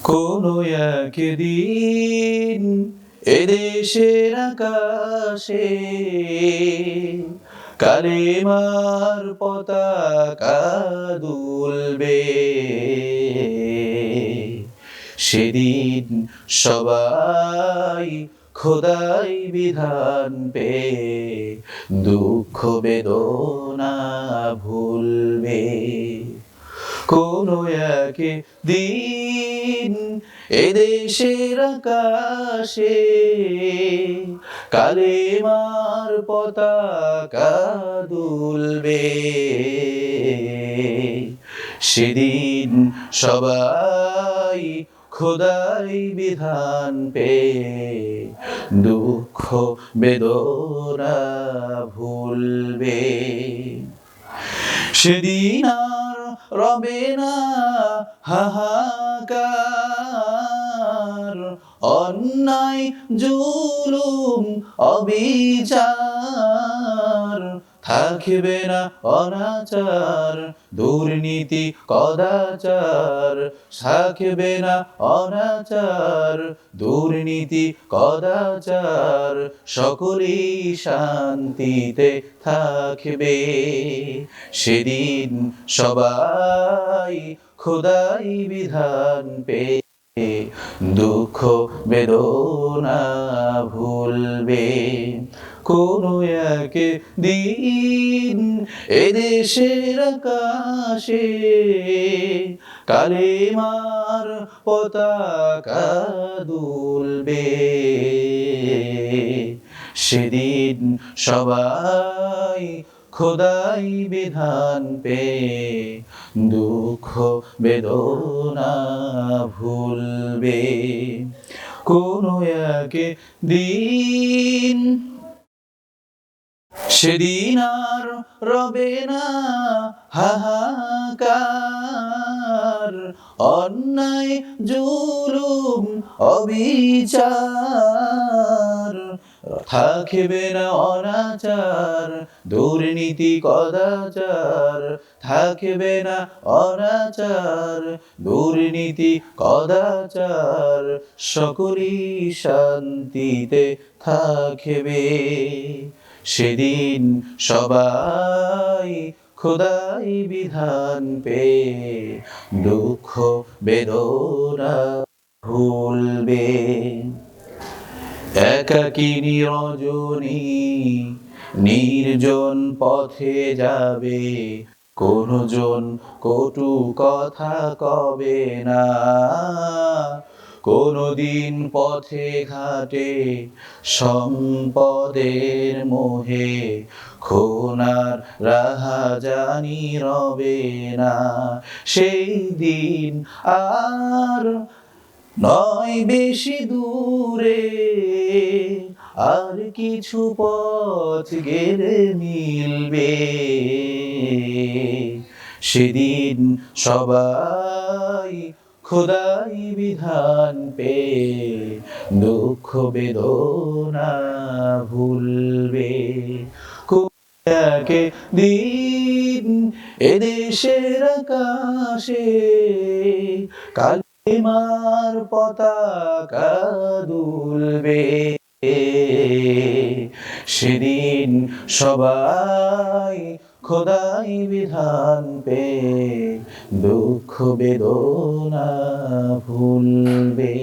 কোনো একদিন এদেশের আকাশে কালেমার পতাকা দুলবে। সেদিন সবাই খোদাই বিধান পেয়ে দুঃখ বেদনা ভুলবে। কোনো একদিন এদেশের আকাশে কালেমার পতাকা দুলবে। সেদিন সবাই খোদাই বিধান পেয়ে দুঃখ বেদনা ভুলবে। সেদিন আর রবে না হাহাকার, অন্যায় জুলুম অবিচার, থাকবে না অনাচার দুর্নীতি কদাচার, থাকবে না অনাচার দুর্নীতি কদাচার, সকলেই শান্তিতে থাকবে। সেদিন সবাই খোদাই বিধান পেয়ে দুঃখ বেদনা ভুলবে। কোনো একদিন এদেশের আকাশে কালেমার পতাকা দুলবে। সেদিন সবাই খোদাই বিধান পেয়ে দুঃখ বেদনা ভুলবে। কোনো একদিন সেদিন আর রবে না হাহাকার, অন্যায় জুলুম অবিচার, থাকবে না অনাচার দুর্নীতি কদাচার, থাকবে না অনাচার দুর্নীতি কদাচার, সকলেই শান্তিতে থাকবে। সেদিন সবাই খোদাই বিধান পেয়ে দুঃখ বেদনা ভুলবে। একাকিনী রজনী নির্জন পথে যাবে, কোনো জন কটু কথা কবে না। কোনদিন পথে ঘাটে সম্পদের মোহে খুনার রাহাজানি রবে না। সেই দিন আর নয় বেশি দূরে, আর কিছু পথ গেলে মিলবে। সেদিন সবাই খোদাই বিধান পেয়ে দুঃখ বেদনা ভুলবে। একদিন এদেশের আকাশে কালেমার পতাকা দুলবে। সেদিন সবাই খোদাই বিধান পেয়ে দুঃখ বেদনা ভুলবে।